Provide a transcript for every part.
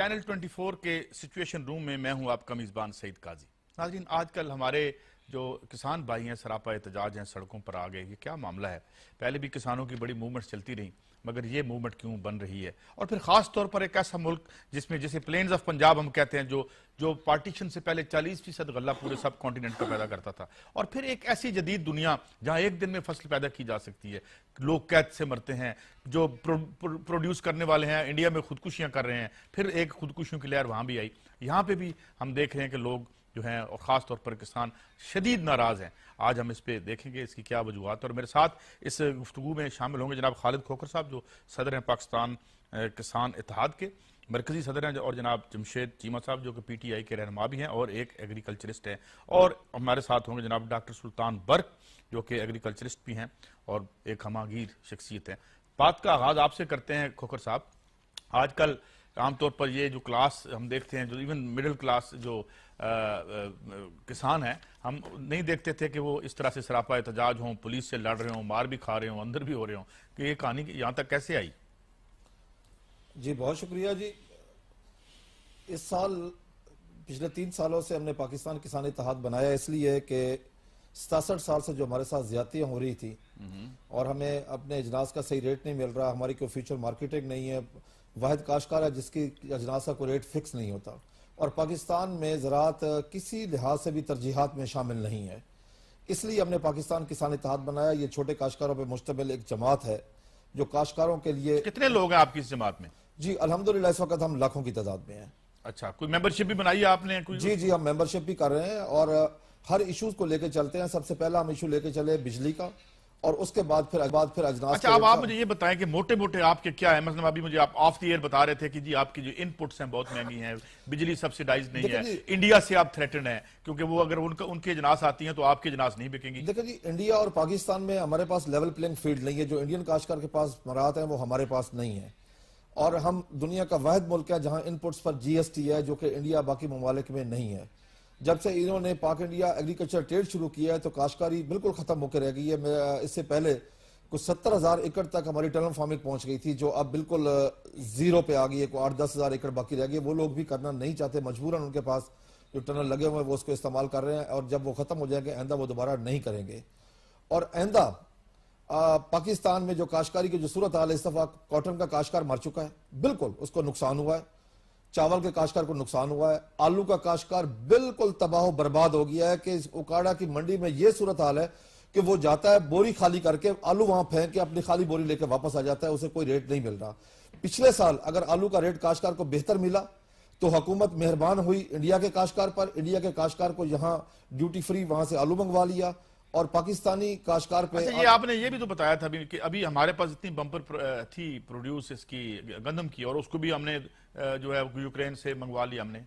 Channel 24 کے situation روم میں میں ہوں آپ کا میزبان سعید قاضی۔ ناظرین، آج کل ہمارے جو کسان بھائی ہیں سراپا احتجاج ہیں، سڑکوں پر آ گئے، یہ کیا معاملہ ہے؟ پہلے بھی کسانوں کی بڑی موومنٹ چلتی رہی، مگر یہ موومنٹ کیوں بن رہی ہے؟ اور پھر خاص طور پر ایک ایسا ملک جس میں جسے پلینز آف پنجاب ہم کہتے ہیں، جو پارٹیشن سے پہلے 40% غلہ پورے سب کانٹیننٹ کا پیدا کرتا تھا، اور پھر ایک ایسی جدید دنیا جہاں ایک دن میں فصل پیدا کی جا سکتی ہے، لوگ قید سے مرتے ہیں، جو پروڈیوس کرنے والے ہیں انڈیا میں خودکشیاں کر رہے ہیں، پھر ایک خودکشیوں کی لہر وہاں بھی آئی۔ یہاں پہ بھی ہم دیکھ رہے ہیں کہ لوگ جو ہیں اور خاص طور پر کسان شدید ناراض ہیں۔ آج ہم اس پہ دیکھیں گے اس کی کیا وجوہات، اور میرے ساتھ اس گفتگو میں شامل ہوں گے جناب خالد کھوکھر صاحب جو صدر ہیں پاکستان کسان اتحاد کے مرکزی صدر ہیں، اور جناب جمشید چیمہ صاحب جو کہ پی ٹی آئی کے رہنما بھی ہیں اور ایک ایگریکلچرسٹ ہیں، اور ہمارے ساتھ ہوں گے جناب ڈاکٹر سلطان برق جو کہ ایگریکلچرسٹ بھی ہیں اور ایک ہماگیر شخصیت ہیں۔ بات کا آغاز آپ سے کرتے ہیں کھوکھر صاحب۔ آج کل عام طور پر یہ جو کلاس ہم دیکھتے ہیں، جو ایون مڈل کلاس جو کسان ہیں، ہم نہیں دیکھتے تھے کہ وہ اس طرح سے سراپا احتجاج ہوں، پولیس سے لڑ رہے ہوں، مار بھی کھا رہے ہوں، اندر بھی ہو رہے ہوں، کہ یہ کہانی یہاں تک کیسے آئی؟ جی بہت شکریہ جی۔ اس سال پچھلے 3 سالوں سے ہم نے پاکستان کسان اتحاد بنایا اس لیے کہ 67 سال سے جو ہمارے ساتھ زیادتیاں ہو رہی تھی اور ہمیں اپنے اجناس کا صحیح ریٹ نہیں مل رہا، ہماری کوئی فیوچر مارکیٹنگ نہیں ہے، واحد کاشتکار ہے جس کی اجناس کا کوئی ریٹ فکس نہیں ہوتا، اور پاکستان میں زراعت کسی لحاظ سے بھی ترجیحات میں شامل نہیں ہے۔ اس لیے ہم نے پاکستان کسان اتحاد بنایا۔ یہ چھوٹے کاشتکاروں پہ مشتمل ایک جماعت ہے جو کاشتکاروں کے لیے۔ کتنے لوگ ہیں آپ کی اس جماعت میں؟ جی الحمدللہ اس وقت ہم لاکھوں کی تعداد میں ہیں۔ اچھا، کوئی ممبرشپ بھی بنائی ہے آپ نے؟ جی ہم ممبرشپ بھی کر رہے ہیں اور ہر ایشوز کو لے کے چلتے ہیں۔ سب سے پہلا ہم ایشو لے کے چلے بجلی کا، اور اس کے بعد پھر اجناس۔ اچھا، اب آپ مجھے یہ بتائیں کہ موٹے موٹے آپ کے کیا ہے؟ مثلا ابھی مجھے آپ آف دی ایئر بتا رہے تھے کہ جی آپ کی جو ان پٹس ہیں بہت مہنگی ہیں، بجلی سبسیڈائز نہیں ہے، انڈیا سے آپ تھریٹنڈ ہیں کیونکہ وہ اگر ان کے اجناس آتی ہیں تو آپ کے اجناس نہیں بکیں گی۔ دیکھیں جی، انڈیا اور پاکستان میں ہمارے پاس لیول پلینگ فیلڈ نہیں ہے۔ جو انڈین کاشتکار کے پاس مراحت ہیں وہ ہمارے پاس نہیں ہے، اور ہم دنیا کا واحد ملک ہے جہاں ان پٹس پر جی ایس ٹی ہے، جو کہ انڈیا باقی ممالک میں نہیں ہے۔ جب سے انہوں نے پاک انڈیا ایگریکلچر ٹریڈ شروع کیا ہے تو کاشتکاری بالکل ختم ہو کے رہ گئی ہے۔ اس سے پہلے کچھ 70,000 ایکڑ تک ہماری ٹنل فارمنگ پہنچ گئی تھی، جو اب بالکل زیرو پہ آ گئی ہے، کوئی 8-10 ہزار ایکڑ باقی رہ گئی ہے۔ وہ لوگ بھی کرنا نہیں چاہتے، مجبوراً ان کے پاس جو ٹنل لگے ہوئے ہیں وہ اس کو استعمال کر رہے ہیں، اور جب وہ ختم ہو جائیں گے آئندہ وہ دوبارہ نہیں کریں گے۔ اور آئندہ پاکستان میں جو کاشتکاری کی جو صورتحال ہے، اس دفعہ کاٹن کا کاشتکار مر چکا ہے، بالکل اس کو نقصان ہوا ہے، چاول کے کاشتکار کو نقصان ہوا ہے، آلو کا کاشتکار بالکل تباہ و برباد ہو گیا ہے کہ اوکاڑا کی منڈی میں یہ صورتحال ہے کہ وہ جاتا ہے بوری خالی کر کے، آلو وہاں پھینک کے اپنی خالی بوری لے کے واپس آ جاتا ہے، اسے کوئی ریٹ نہیں مل رہا۔ پچھلے سال اگر آلو کا ریٹ کاشتکار کو بہتر ملا تو حکومت مہربان ہوئی انڈیا کے کاشتکار پر، انڈیا کے کاشتکار کو یہاں ڈیوٹی فری وہاں سے آلو منگوا لیا، اور پاکستانی کاشتکار پہ۔ اچھا، یہ آپ نے یہ بھی تو بتایا تھا کہ ابھی ہمارے پاس اتنی بمپر تھی پروڈیوس اس کی گندم کی، اور اس کو بھی ہم نے جو ہے یوکرین سے منگوا لیا ہم نے۔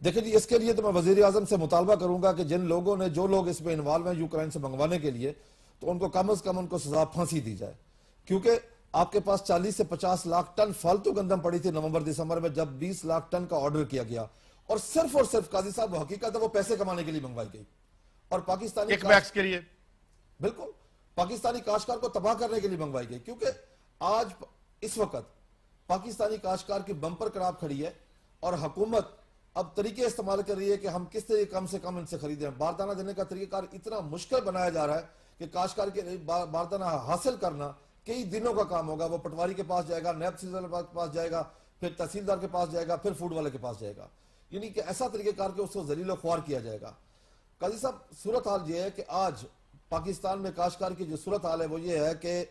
دیکھیں جی، اس کے لیے تو میں وزیر اعظم سے مطالبہ کروں گا کہ جن لوگوں نے، جو لوگ اس میں انوالو ہیں یوکرین سے منگوانے کے لیے، تو ان کو کم از کم ان کو سزا پھانسی دی جائے، کیونکہ آپ کے پاس 40 سے 50 لاکھ ٹن فالتو گندم پڑی تھی نومبر دسمبر میں، جب 20 لاکھ ٹن کا آرڈر کیا گیا، اور صرف قاضی صاحب وہ حقیقت ہے وہ پیسے کمانے کے لیے منگوائی گئی، اور پاکستانی ایک بیکس کے لیے بالکل پاکستانی کاشتکار کو تباہ کرنے کے لیے منگوائی گئی، کیونکہ آج اس وقت پاکستانی کاشتکار کی بمپر کراپ کھڑی ہے، اور حکومت اب طریقے استعمال کر رہی ہے کہ ہم کس طرح کم سے کم ان سے خریدیں۔ باردانہ دینے کا طریقہ کار اتنا مشکل بنایا جا رہا ہے کہ کاشتکار کے باردانہ حاصل کرنا کئی دنوں کا کام ہوگا۔ وہ پٹواری کے پاس جائے گا، نیب سیزر کے پاس جائے گا، پھر تحصیلدار کے پاس جائے گا، پھر فوڈ والے کے پاس جائے گا، یعنی کہ ایسا طریقہ کار کے اس کو ذلیل و خوار کیا جائے گا۔ قاضی صاحب، صورتحال یہ ہے کہ آج پاکستان میں کاشتکار کی جو صورتحال ہے وہ یہ ہے کہ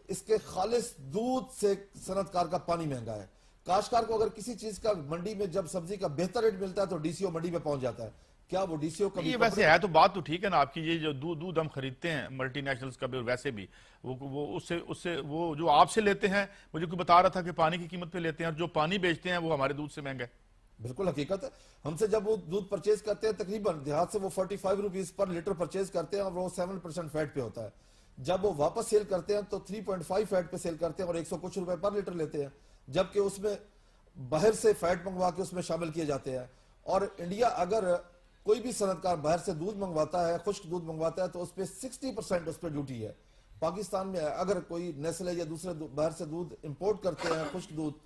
اس کے خالص دودھ سے صنعت کار کا پانی مہنگا ہے۔ کاشتکار کو اگر کسی چیز کا منڈی میں جب سبزی کا بہتر ریٹ ملتا ہے تو ڈی سی او منڈی میں پہنچ جاتا ہے، کیا وہ ڈی سی او کبھی؟ یہ ویسے ہے تو بات تو ٹھیک ہے نا آپ کی، یہ جو دودھ ہم خریدتے ہیں ملٹی نیشنلز کا بھی، اور ویسے بھی وہ اس سے وہ جو آپ سے لیتے ہیں، مجھے کوئی بتا رہا تھا کہ پانی کی قیمت پہ لیتے ہیں، اور جو پانی بیچتے ہیں وہ ہمارے دودھ سے مہنگا ہے۔ بالکل حقیقت ہے۔ ہم سے جب وہ دودھ پرچیز کرتے ہیں تقریباً دیہات سے وہ 45 روپیز پر لیٹر پرچیز کرتے ہیں، اور وہ 7% فیٹ پہ ہوتا ہے۔ جب وہ واپس سیل کرتے ہیں تو 3.5 فیٹ پہ سیل کرتے ہیں اور 100 کچھ روپے پر لیٹر لیتے ہیں، جبکہ اس میں باہر سے فیٹ منگوا کے اس میں شامل کیے جاتے ہیں۔ اور انڈیا اگر کوئی بھی صنعت کار باہر سے دودھ منگواتا ہے، خشک دودھ منگواتا ہے، تو اس پہ 60% اس پہ ڈیوٹی ہے۔ پاکستان میں اگر کوئی نیسلے یا دوسرے باہر سے دودھ امپورٹ کرتے ہیں خشک دودھ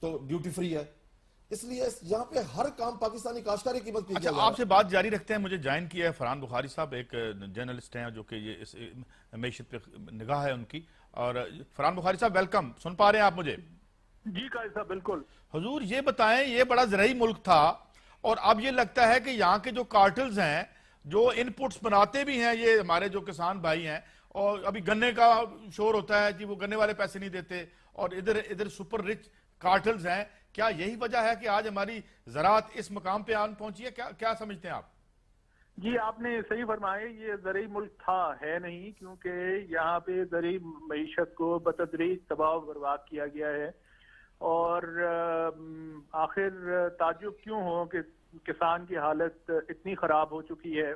تو ڈیوٹی فری ہے۔ اس لیے یہاں پہ ہر کام پاکستانی کاشتکاری کی قیمت پہ کیا اچھا جا رہا آپ سے بات جاری رکھتے ہیں. مجھے جوائن کیا ہے فرحان بخاری صاحب, ایک جرنلسٹ ہیں جو کہ یہ اس معیشت پہ نگاہ ہے ان کی. اور فرحان بخاری صاحب ویلکم, سن پا رہے ہیں آپ مجھے؟ جی قائد صاحب بالکل. حضور یہ بتائیں, یہ بڑا زرعی ملک تھا اور اب یہ لگتا ہے کہ یہاں کے جو کارٹلز ہیں جو ان پٹس بناتے بھی ہیں یہ ہمارے جو کسان بھائی ہیں, اور ابھی گنے کا شور ہوتا ہے کہ وہ گنے والے پیسے نہیں دیتے, اور ادھر سپر رچ کارٹلز ہیں. کیا یہی وجہ ہے کہ آج ہماری زراعت اس مقام پہ آن پہنچی ہے؟ کیا سمجھتے ہیں آپ؟ جی آپ نے صحیح فرمایا, یہ زرعی ملک تھا, ہے نہیں, کیونکہ یہاں پہ زرعی معیشت کو بتدریج تباہ و برباد کیا گیا ہے. اور آخر تعجب کیوں ہو کہ کسان کی حالت اتنی خراب ہو چکی ہے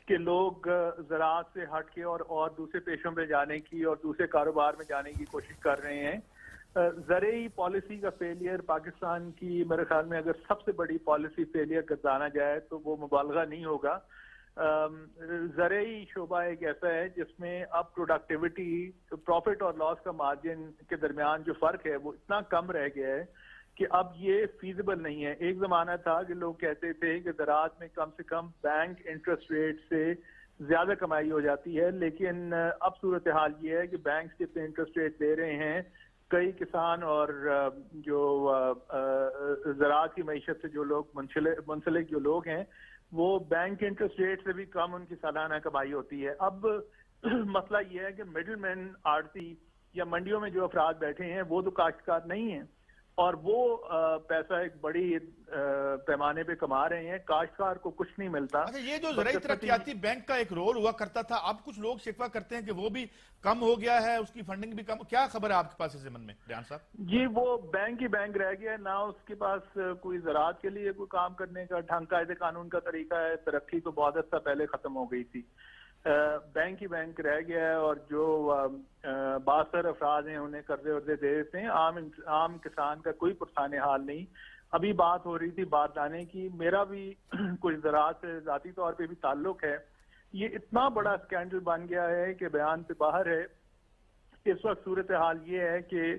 کہ لوگ زراعت سے ہٹ کے اور دوسرے پیشوں پہ جانے کی اور دوسرے کاروبار میں جانے کی کوشش کر رہے ہیں. زرعی پالیسی کا فیلئر پاکستان کی میرے خیال میں اگر سب سے بڑی پالیسی فیلئر گردانا جائے تو وہ مبالغہ نہیں ہوگا. زرعی شعبہ ایک ایسا ہے جس میں اب پروڈکٹیوٹی, پروفٹ اور لاس کا مارجن کے درمیان جو فرق ہے وہ اتنا کم رہ گیا ہے کہ اب یہ فیزیبل نہیں ہے. ایک زمانہ تھا کہ لوگ کہتے تھے کہ زراعت میں کم سے کم بینک انٹرسٹ ریٹ سے زیادہ کمائی ہو جاتی ہے, لیکن اب صورتحال یہ ہے کہ بینکس جتنے انٹرسٹ ریٹ دے رہے ہیں, کئی کسان اور جو زراعت کی معیشت سے جو لوگ منسلک جو لوگ ہیں وہ بینک انٹرسٹ ریٹ سے بھی کم ان کی سالانہ کمائی ہوتی ہے. اب مسئلہ یہ ہے کہ مڈل مین آڑتی یا منڈیوں میں جو افراد بیٹھے ہیں وہ تو کاشتکار نہیں ہیں, اور وہ پیسہ ایک بڑی پیمانے پہ کما رہے ہیں, کاشتکار کو کچھ نہیں ملتا. اچھا یہ جو زرعی ترقیاتی بینک کا ایک رول ہوا کرتا تھا, اب کچھ لوگ شکوہ کرتے ہیں کہ وہ بھی کم ہو گیا ہے, اس کی فنڈنگ بھی کم. کیا خبر ہے آپ کے پاس اس ضمن میں ریحان صاحب؟ جی وہ بینک ہی بینک رہ گیا ہے, نہ اس کے پاس کوئی زراعت کے لیے کوئی کام کرنے کا ڈھنگ قاعدے قانون کا طریقہ ہے. ترقی تو بہت عرصہ پہلے ختم ہو گئی تھی, بینک ہی بینک رہ گیا ہے. اور جو باثر افراد ہیں انہیں قرضے ورضے دے دیتے ہیں, عام کسان کا کوئی پرسان حال نہیں. ابھی بات ہو رہی تھی بات لانے کی, میرا بھی کچھ زراعت سے ذاتی طور پہ بھی تعلق ہے. یہ اتنا بڑا اسکینڈل بن گیا ہے کہ بیان سے باہر ہے. اس وقت صورتحال یہ ہے کہ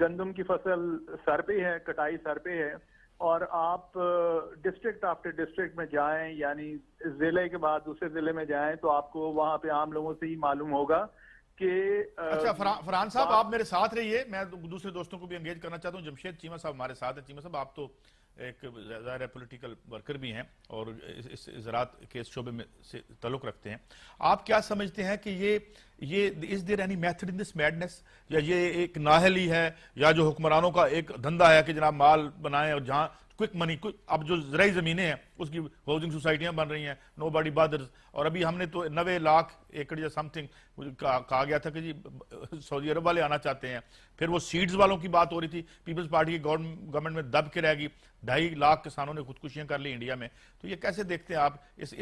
گندم کی فصل سر پہ ہے, کٹائی سر پہ ہے, اور آپ ڈسٹرکٹ آفٹر ڈسٹرکٹ میں جائیں, یعنی ضلع کے بعد دوسرے ضلع میں جائیں, تو آپ کو وہاں پہ عام لوگوں سے ہی معلوم ہوگا کہ اچھا فرحان صاحب آپ میرے ساتھ رہیے, میں دوسرے دوستوں کو بھی انگیج کرنا چاہتا ہوں. جمشید چیمہ صاحب ہمارے ساتھ ہیں. چیمہ صاحب آپ تو ایک ظاہر ہے پولیٹیکل ورکر بھی ہیں اور اس زراعت کے اس شعبے میں سے تعلق رکھتے ہیں. آپ کیا سمجھتے ہیں کہ یہ is there any method in this madness, یا یہ ایک نااہلی ہے, یا جو حکمرانوں کا ایک دھندا ہے کہ جناب مال بنائیں اور جہاں کوئک منی, اب جو زرعی زمینیں ہیں اس کی ہاؤسنگ سوسائٹیاں بن رہی ہیں, نو باڈی بادرز. اور ابھی ہم نے تو 90 لاکھ ایکڑ یا سم تھنگ کہا گیا تھا کہ جی سعودی عرب والے آنا چاہتے ہیں. پھر وہ سیڈز والوں کی بات ہو رہی تھی, پیپلز پارٹی کی گورنمنٹ میں دب کے رہ گئی, 2.5 لاکھ کسانوں نے خودکشیاں کر لی انڈیا میں. تو یہ کیسے دیکھتے ہیں آپ اس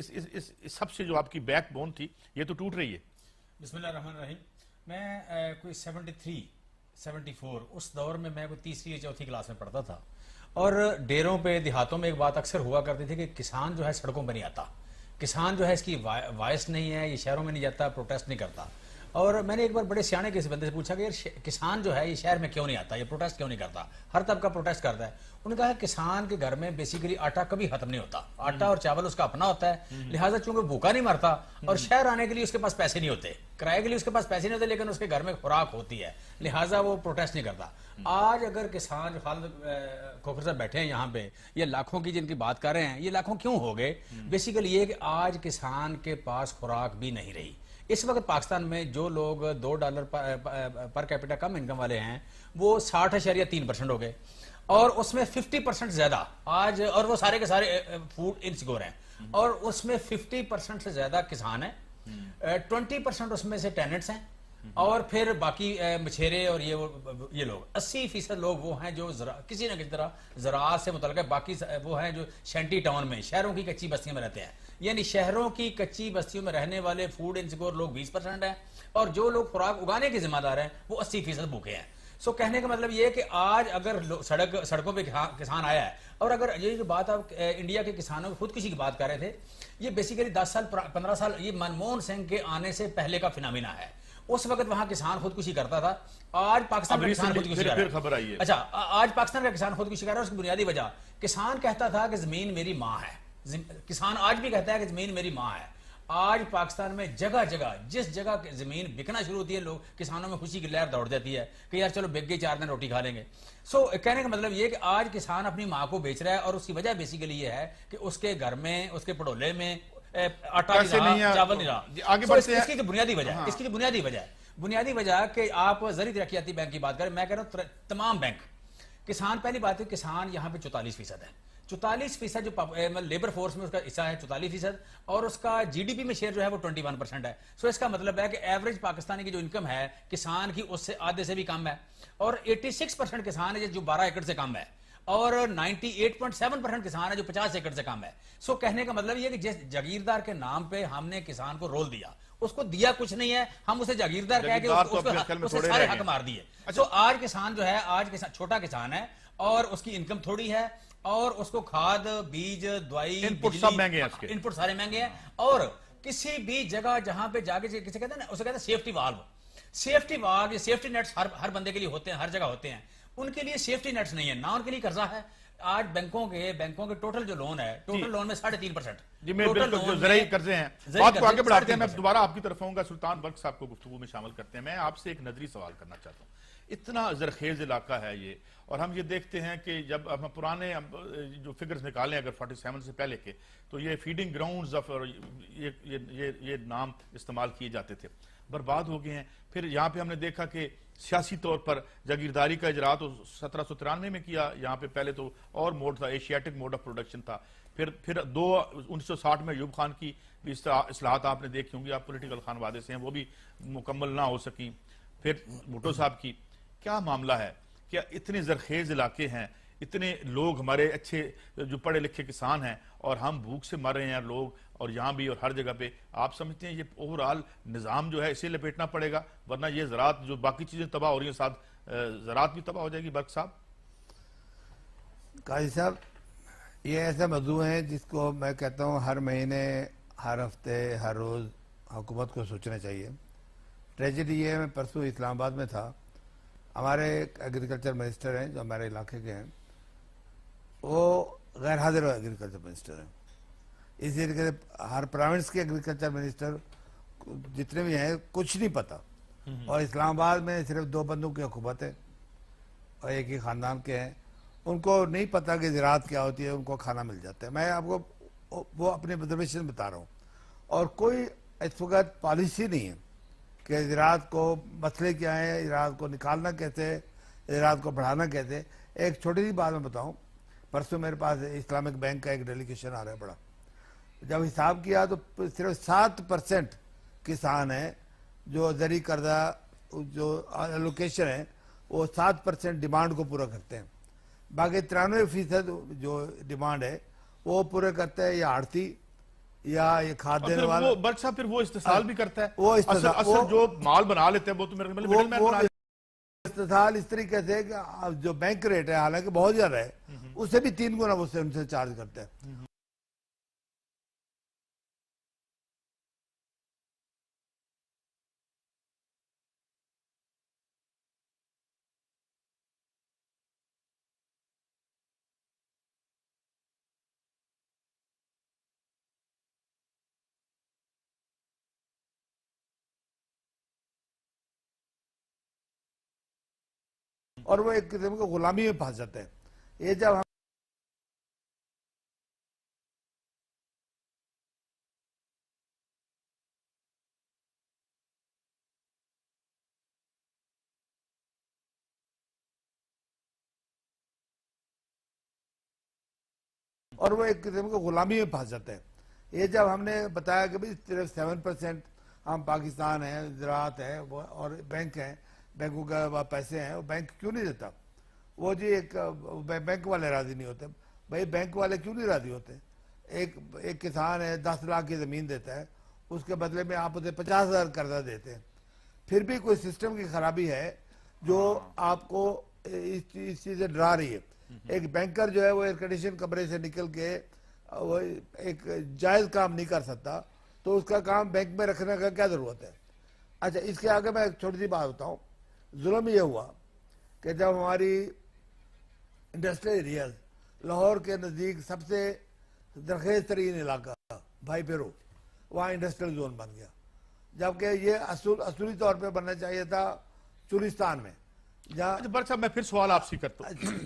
سب سے جو آپ کی بیک بون تھی یہ تو ٹوٹ رہی ہے؟ بسم اللہ الرحمن الرحیم. میں کوئی 74 اس دور میں کوئی تیسری یا چوتھی کلاس میں پڑھتا تھا, اور ڈیروں پہ دیہاتوں میں ایک بات اکثر ہوا کرتی تھی کہ کسان جو ہے سڑکوں پہ نہیں آتا, کسان جو ہے اس کی وائس نہیں ہے, یہ شہروں میں نہیں جاتا, پروٹیسٹ نہیں کرتا. اور میں نے ایک بار بڑے سیانے کسی بندے سے پوچھا کہ یار کسان جو ہے یہ شہر میں کیوں نہیں آتا, یہ پروٹیسٹ کیوں نہیں کرتا, ہر طبقہ پروٹیسٹ کرتا ہے. انہوں نے کہا کسان کے گھر میں بیسیکلی آٹا کبھی ختم نہیں ہوتا, آٹا اور چاول اس کا اپنا ہوتا ہے, لہٰذا چونکہ بھوکا نہیں مرتا, اور شہر آنے کے لیے اس کے پاس پیسے نہیں ہوتے, کرائے کے لیے اس کے پاس پیسے نہیں ہوتے, لیکن اس کے گھر میں خوراک ہوتی ہے, لہٰذا وہ پروٹیسٹ نہیں کرتا. آج اگر کسان جو خالد کھوکھر صاحب بیٹھے ہیں یہاں پہ, یہ لاکھوں کی جن کی بات کر رہے ہیں, یہ لاکھوں کیوں ہو گئے؟ بیسیکلی یہ کہ آج کسان کے پاس خوراک بھی نہیں رہی. اس وقت پاکستان میں جو لوگ $2 پر کیپیٹا کم انکم والے ہیں وہ 60.3% ہو گئے, اور اس میں 50% زیادہ آج, اور وہ سارے کے سارے فوڈ انسیکیور ہیں, اور اس میں 50% سے زیادہ کسان ہیں, 20% اس میں سے ٹیننٹس ہیں, اور پھر باقی مچھیرے اور یہ لوگ 80% لوگ وہ ہیں جو کسی نہ کسی طرح زراعت سے متعلق ہے. باقی وہ ہیں جو شینٹی ٹاؤن میں, شہروں کی کچی بستیوں میں رہتے ہیں. یعنی شہروں کی کچی بستیوں میں رہنے والے فوڈ انسیکیور لوگ 20% ہیں, اور جو لوگ خوراک اگانے کے ذمہ دار ہیں وہ 80% بھوکے ہیں. سو کہنے کا مطلب یہ ہے کہ آج اگر سڑکوں پہ کسان آیا ہے, اور اگر یہ جو بات آپ انڈیا کے کسانوں کی خودکشی کی بات کر رہے تھے, یہ بیسیکلی 10 سال 15 سال یہ منموہن سنگھ کے آنے سے پہلے کا فنامنا ہے. اس وقت وہاں کسان خودکشی کرتا تھا. آج پاکستان کا کسان خودکشی کر رہا پھر خبر آئی ہے. اچھا آج پاکستان کا کسان خودکشی کر رہا ہے. اس کی بنیادی وجہ کسان کہتا تھا کہ زمین میری ماں ہے. کسان آج بھی کہتا ہے کہ زمین میری ماں ہے. آج پاکستان میں جگہ جگہ جس جگہ زمین بکنا شروع ہوتی ہے لوگ کسانوں میں خوشی کی لہر دوڑ جاتی ہے کہ یار چلو بک گئی 4 دن روٹی کھا لیں گے. سو کہنے کا مطلب یہ کہ آج کسان اپنی ماں کو بیچ رہا ہے اور اس کی وجہ بیسیکلی یہ ہے کہ اس کے گھر میں اس کے پڑولے میں آٹا نہیں رہا, چاول نہیں رہا. آگے بڑھتے ہیں. اس کی جو بنیادی وجہ ہے, اس کی جو بنیادی وجہ کہ آپ زرعی ترقیاتی بینک کی بات کریں, میں کہہ رہا ہوں تمام بینک کسان, پہلی بات ہے کسان یہاں پہ 44% ہے. 44% جو لیبر فورس میں اس کا حصہ ہے 44%, اور اس کا جی ڈی پی میں شیئر جو ہے وہ 21% ہے. سو اس کا مطلب ہے کہ ایوریج پاکستانی کی جو انکم ہے کسان کی اس سے آدھے سے بھی کم ہے, اور 86% کسان ہے جو 12 ایکڑ سے کم ہے, اور 98.7% کسان ہے جو 50 ایکڑ سے کم ہے. سو کہنے کا مطلب یہ کہ جس جاگیردار کے نام پہ ہم نے کسان کو رول دیا, اس کو دیا کچھ نہیں ہے, ہم اسے جاگیردار کہہ کے اسے سارے حق مار دیے. سو آج کسان جو ہے, آج چھوٹا کسان ہے اور اس کی انکم تھوڑی ہے, اور اس کو کھاد, بیج, دوائی, ان پٹ سب مہنگے ہیں, اس کے ان پٹ سارے مہنگے ہیں. اور کسی بھی جگہ جہاں پہ جا کے کسے کہتے ہیں نا, اسے کہتے ہیں سیفٹی والو. سیفٹی والو یا سیفٹی نیٹس ہر بندے کے لیے ہوتے ہیں, ہر جگہ ہوتے ہیں. ان کے لیے سیفٹی نیٹس نہیں ہے, نہ ان کے لیے قرضہ ہے. آج بینکوں کے ٹوٹل جو لون ہے, ٹوٹل لون میں 3.5%. جی میں بالکل جو زرعی قرضے ہیں بات کو آگے بڑھاتے ہیں. میں دوبارہ آپ کی طرف آؤں گا, سلطان برق صاحب کو گفتگو میں شامل کرتے ہیں. میں آپ سے ایک نظری سوال کرنا چاہتا ہوں. اتنا زرخیز علاقہ ہے یہ, اور ہم یہ دیکھتے ہیں کہ جب ہم پرانے جو فگرز نکالیں اگر 47 سے پہلے کے, تو یہ فیڈنگ گراؤنڈز اور یہ نام استعمال کیے جاتے تھے, برباد ہو گئے ہیں. پھر یہاں پہ ہم نے دیکھا کہ سیاسی طور پر جاگیرداری کا اجرا تو 1793 میں کیا. یہاں پہ پہلے تو اور موڈ تھا, ایشیاٹک موڈ آف پروڈکشن تھا. پھر 1960 میں ایوب خان کی بھی اصلاحات آپ نے دیکھی ہوں گی, آپ پولیٹیکل خانوادے سے ہیں, وہ بھی مکمل نہ ہو سکیں. پھر بھٹو صاحب کی کیا معاملہ ہے, کیا اتنے زرخیز علاقے ہیں, اتنے لوگ ہمارے اچھے جو پڑھے لکھے کسان ہیں, اور ہم بھوک سے مر رہے ہیں لوگ, اور یہاں بھی اور ہر جگہ پہ. آپ سمجھتے ہیں یہ اوورآل نظام جو ہے اسے لپیٹنا پڑے گا, ورنہ یہ زراعت جو باقی چیزیں تباہ ہو رہی ہیں ساتھ زراعت بھی تباہ ہو جائے گی؟ برق صاحب. قاضی صاحب, یہ ایسا موضوع ہے جس کو میں کہتا ہوں ہر مہینے, ہر ہفتے, ہر روز حکومت کو سوچنا چاہیے. ٹریجڈی یہ ہے, میں پرسوں اسلام آباد میں تھا, ہمارے ایگریکلچر منسٹر ہیں جو ہمارے علاقے کے ہیں, وہ غیر حاضر ایگریکلچر منسٹر ہیں. اسی طریقے سے ہر پروونس کے ایگریکلچر منسٹر جتنے بھی ہیں کچھ نہیں پتا, اور اسلام آباد میں صرف 2 بندوں کی حکومت ہے اور ایک ہی خاندان کے ہیں. ان کو نہیں پتا کہ زراعت کیا ہوتی ہے, ان کو کھانا مل جاتا ہے. میں آپ کو وہ اپنے آبزرویشن بتا رہا ہوں. اور کوئی اس وقت پالیسی نہیں ہے کہ زراعت کو مسئلے کیا ہیں, زراعت کو نکالنا کیسے, زراعت کو بڑھانا کیسے. ایک چھوٹی سی بات میں بتاؤں, پرسوں میرے پاس اسلامک بینک کا ایک ڈیلیگیشن آ رہا ہے بڑا. جب حساب کیا تو صرف 7% کسان ہیں جو زرعی قرضہ جو الوکیشن ہے وہ 7% ڈیمانڈ کو پورا کرتے ہیں. باقی 93% جو ڈیمانڈ ہے وہ پورے کرتے ہیں یا آڑتی یا یہ کھاد دینے والا. برق صاحب پھر وہ استحصال بھی کرتا ہے, وہ اصل جو مال بنا لیتے ہیں وہ تو میرے مڈل مین بنا. استحصال اس طریقے سے کہ جو بینک ریٹ ہے حالانکہ بہت زیادہ ہے, اس سے بھی 3 گنا وہ ان سے چارج کرتے ہیں. اور وہ ایک قسم کو غلامی میں پھنس جاتے ہیں. یہ جب ہم اور وہ ایک قسم کو غلامی میں پھنس جاتے ہیں. یہ جب ہم نے بتایا کہ بھئی صرف 7% ہم پاکستان ہیں, زراعت ہے اور بینک ہیں, بینکوں کا پیسے ہیں, وہ بینک کیوں نہیں دیتا؟ وہ جی ایک بینک والے راضی نہیں ہوتے. بھائی بینک والے کیوں نہیں راضی ہوتے؟ ایک کسان ہے 10 لاکھ کی زمین دیتا ہے, اس کے بدلے میں آپ اسے 50,000 قرضہ دیتے ہیں. پھر بھی کوئی سسٹم کی خرابی ہے جو آپ کو اس چیز سے ڈرا رہی ہے. ایک بینکر جو ہے وہ ایئر کنڈیشن کمرے سے نکل کے وہ ایک جائز کام نہیں کر سکتا, تو اس کا کام بینک میں رکھنے کا کیا ضرورت ہے؟ اچھا اس کے آگے میں ایک چھوٹی سی بات بتاؤں. ظلم یہ ہوا کہ جب ہماری انڈسٹریل ایریاز لاہور کے نزدیک سب سے درخیز ترین علاقہ بھائی پیرو وہاں انڈسٹریل زون بن گیا, جبکہ یہ اصولی طور پہ بننا چاہیے تھا چولستان میں جہاں. بر صاحب میں پھر سوال آپ سے کرتا ہوں.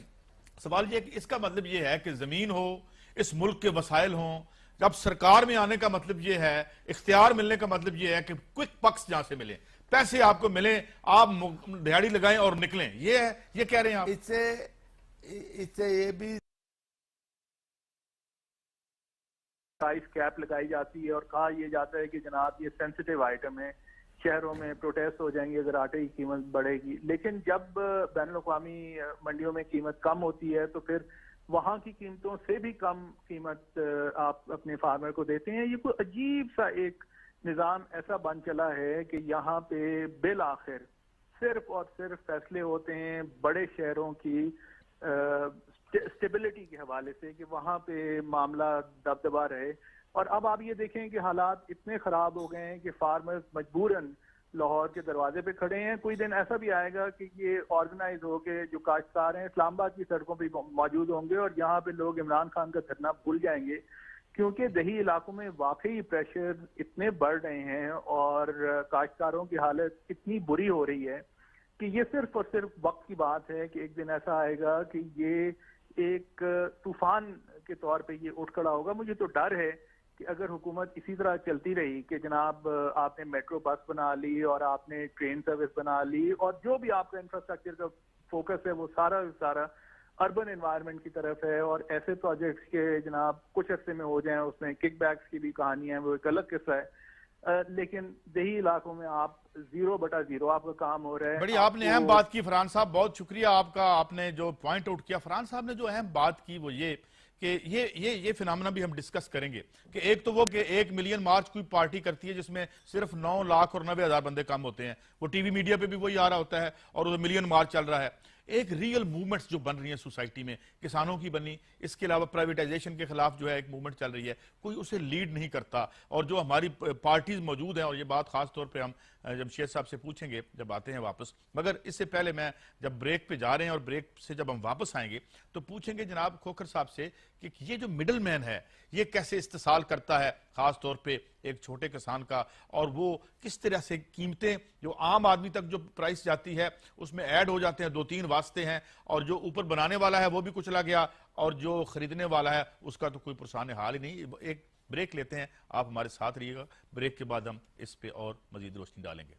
سوال یہ کہ اس کا مطلب یہ ہے کہ زمین ہو, اس ملک کے وسائل ہوں, جب سرکار میں آنے کا مطلب یہ ہے, اختیار ملنے کا مطلب یہ ہے کہ کوئک پکس جہاں سے ملیں, پیسے آپ کو ملیں, آپ دہاڑی لگائیں اور نکلیں, یہ ہے, یہ کہہ رہے ہیں آپ. اس سے یہ بھی پرائس کیپ لگائی جاتی ہے اور کہا یہ جاتا ہے کہ جناب یہ سینسیٹیو آئٹم ہے, شہروں میں پروٹیسٹ ہو جائیں گے اگر آٹے کی قیمت بڑھے گی. لیکن جب بین الاقوامی منڈیوں میں قیمت کم ہوتی ہے تو پھر وہاں کی قیمتوں سے بھی کم قیمت آپ اپنے فارمر کو دیتے ہیں. یہ کوئی عجیب سا ایک نظام ایسا بن چلا ہے کہ یہاں پہ بالآخر صرف اور صرف فیصلے ہوتے ہیں بڑے شہروں کی اسٹیبلٹی کے حوالے سے کہ وہاں پہ معاملہ دبدبا رہے. اور اب آپ یہ دیکھیں کہ حالات اتنے خراب ہو گئے ہیں کہ فارمرز مجبوراً لاہور کے دروازے پہ کھڑے ہیں. کوئی دن ایسا بھی آئے گا کہ یہ آرگنائز ہو کے جو کاشتکار ہیں اسلام آباد کی سڑکوں پہ موجود ہوں گے اور یہاں پہ لوگ عمران خان کا دھرنا بھول جائیں گے, کیونکہ دیہی علاقوں میں واقعی پریشر اتنے بڑھ رہے ہیں اور کاشتکاروں کی حالت اتنی بری ہو رہی ہے کہ یہ صرف اور صرف وقت کی بات ہے کہ ایک دن ایسا آئے گا کہ یہ ایک طوفان کے طور پہ یہ اٹھ کھڑا ہوگا. مجھے تو ڈر ہے کہ اگر حکومت اسی طرح چلتی رہی کہ جناب آپ نے میٹرو بس بنا لی اور آپ نے ٹرین سروس بنا لی اور جو بھی آپ کا انفراسٹرکچر کا فوکس ہے وہ سارا اربن انوائرمنٹ کی طرف ہے, اور ایسے پروجیکٹس کے جناب کچھ عرصے میں ہو جائیں, اس میں کک بیکس کی بھی کہانی ہے, وہ ایک الگ قصہ ہے. لیکن دیہی علاقوں میں آپ 0/0 آپ کا کام ہو رہا ہے. بڑی آپ نے اہم بات کی فرحان صاحب, بہت شکریہ آپ کا, آپ نے جو پوائنٹ آؤٹ کیا. فرحان صاحب نے جو اہم بات کی وہ یہ کہ یہ فینامنا بھی ہم ڈسکس کریں گے کہ ایک تو وہ کہ 1 ملین مارچ کوئی پارٹی کرتی ہے جس میں صرف 9 لاکھ اور 90,000 بندے کم ہوتے ہیں, وہ ٹی وی میڈیا پہ بھی وہی آ رہا ہوتا ہے اور وہ ملین مارچ چل رہا ہے. ایک ریئل موومنٹس جو بن رہی ہیں سوسائٹی میں, کسانوں کی بنی, اس کے علاوہ پرائیویٹائزیشن کے خلاف جو ہے ایک موومنٹ چل رہی ہے, کوئی اسے لیڈ نہیں کرتا. اور جو ہماری پارٹیز موجود ہیں, اور یہ بات خاص طور پہ ہم جمشید صاحب سے پوچھیں گے جب آتے ہیں واپس, مگر اس سے پہلے میں جب بریک پہ جا رہے ہیں اور بریک سے جب ہم واپس آئیں گے تو پوچھیں گے جناب کھوکھر صاحب سے کہ یہ جو مڈل مین ہے یہ کیسے استحصال کرتا ہے خاص طور پہ ایک چھوٹے کسان کا, اور وہ کس طرح سے قیمتیں جو عام آدمی تک جو پرائس جاتی ہے اس میں ایڈ ہو جاتے ہیں, 2-3 واسطے ہیں, اور جو اوپر بنانے والا ہے وہ بھی کچلا گیا اور جو خریدنے والا ہے اس کا تو کوئی پرسان حال ہی نہیں. ایک بریک لیتے ہیں, آپ ہمارے ساتھ رہیے گا, بریک کے بعد ہم اس پہ اور مزید روشنی ڈالیں گے.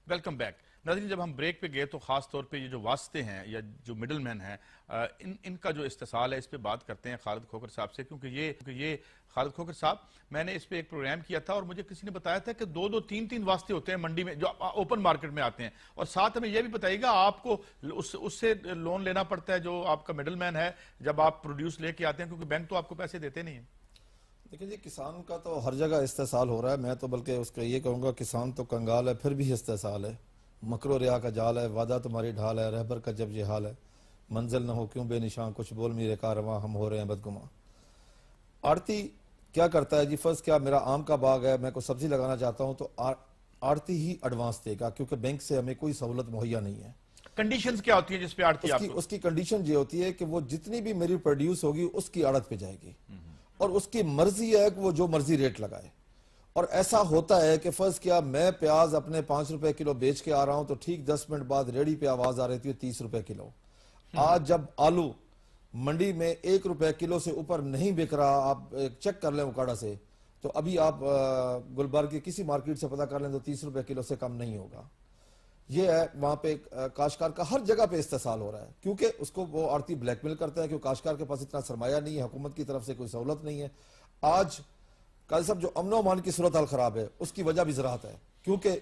Welcome back. ناظرین, جب ہم بریک پہ گئے تو خاص طور پہ یہ جو واسطے ہیں یا جو مڈل مین ہیں ان کا جو استحصال ہے اس پہ بات کرتے ہیں خالد کھوکھر صاحب سے, کیونکہ یہ خالد کھوکھر صاحب, میں نے اس پہ ایک پروگرام کیا تھا اور مجھے کسی نے بتایا تھا کہ 2-2, 3-3 واسطے ہوتے ہیں منڈی میں جو اوپن مارکیٹ میں آتے ہیں, اور ساتھ ہمیں یہ بھی بتائیے گا آپ کو اس سے لون لینا پڑتا ہے جو آپ کا مڈل مین ہے جب آپ پروڈیوس لے کے آتے ہیں, کیونکہ بینک تو آپ کو پیسے دیتے نہیں ہیں. دیکھیں جی, کسان کا تو ہر جگہ استحصال ہو رہا ہے. میں تو بلکہ اس کا یہ کہوں گا کسان تو کنگال ہے پھر بھی استحصال ہے. مکر و ریا کا جال ہے, وعدہ تمہاری ڈھال ہے, رہبر کا جب یہ حال ہے, منزل نہ ہو کیوں بے نشان, کچھ بول میرے کارواں, ہم ہو رہے ہیں بدگماں. آڑتی کیا کرتا ہے جی, فرض کیا میرا آم کا باغ ہے, میں کوئی سبزی لگانا چاہتا ہوں تو آڑتی ہی ایڈوانس دے گا, کیونکہ بینک سے ہمیں کوئی سہولت مہیا نہیں ہے. کنڈیشنز کیا ہوتی ہیں جس پہ آڑتی آپ کو؟ اس کی کنڈیشن یہ ہوتی ہے کہ وہ جتنی بھی میری پروڈیوس ہوگی اس کی آڑت پہ جائے گی, اور اس کی مرضی ہے کہ وہ جو مرضی ریٹ لگائے. اور ایسا ہوتا ہے کہ فرض کیا میں پیاز اپنے 5 روپے کلو بیچ کے آ رہا ہوں تو ٹھیک 10 منٹ بعد ریڑی پہ آواز آ رہی تھی 30 روپے کلو. آج جب آلو منڈی میں 1 روپے کلو سے اوپر نہیں بک رہا, آپ چیک کر لیں اوکاڑا سے, تو ابھی آپ گلبرگ کی کسی مارکیٹ سے پتہ کر لیں تو 30 روپے کلو سے کم نہیں ہوگا. یہ ہے وہاں پہ کاشتکار کا ہر جگہ پہ استحصال ہو رہا ہے, کیونکہ اس کو وہ آڑتی بلیک میل کرتا ہے, کیونکہ کاشتکار کے پاس اتنا سرمایہ نہیں ہے, حکومت کی طرف سے کوئی سہولت نہیں ہے. آج قاضی صاحب جو امن و امان کی صورتحال خراب ہے اس کی وجہ بھی زراعت ہے, کیونکہ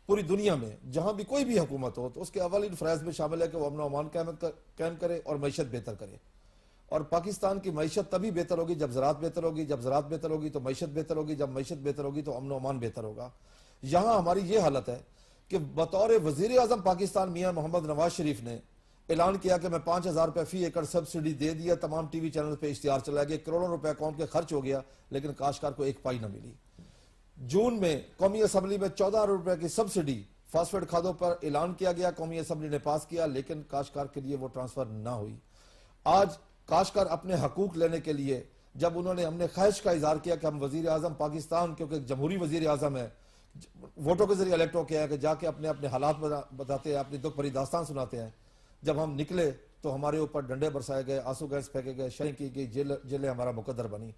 پوری دنیا میں جہاں بھی کوئی بھی حکومت ہو تو اس کے اولین فرائض میں شامل ہے کہ وہ امن و امان قائم کرے اور معیشت بہتر کرے. اور پاکستان کی معیشت تبھی بہتر ہوگی جب زراعت بہتر ہوگی، جب زراعت بہتر ہوگی تو معیشت بہتر ہوگی، جب معیشت بہتر ہوگی تو امن و امان بہتر ہوگا۔ یہاں ہماری یہ حالت ہے کہ بطور وزیر اعظم پاکستان میاں محمد نواز شریف نے اعلان کیا کہ میں 5,000 روپے فی ایکڑ سبسڈی دے دیا، تمام ٹی وی چینل پہ اشتہار چلا گیا، کروڑوں روپے اکاؤنٹ کے خرچ ہو گیا، لیکن کاشتکار کو ایک پائی نہ ملی۔ جون میں قومی اسمبلی میں 14 روپے کی سبسڈی فاسفیڈ کھادوں پر اعلان کیا گیا، قومی اسمبلی نے پاس کیا، لیکن کاشتکار کے لیے وہ ٹرانسفر نہ ہوئی۔ آج کاشتکار اپنے حقوق لینے کے لیے جب انہوں نے ہم نے خواہش کا اظہار کیا کہ ہم وزیر اعظم پاکستان، کیونکہ جمہوری وزیر اعظم ہے، ووٹوں کے ذریعے الیکٹ ہو کے کہ جا کے اپنے اپنے حالات بتاتے ہیں، اپنی دکھ بھری داستان سناتے ہیں، جب ہم نکلے تو ہمارے اوپر ڈنڈے برسائے گئے، آنسو گیس پھینکے گئے، شرح کی گئی، جیلیں ہمارا مقدر بنی۔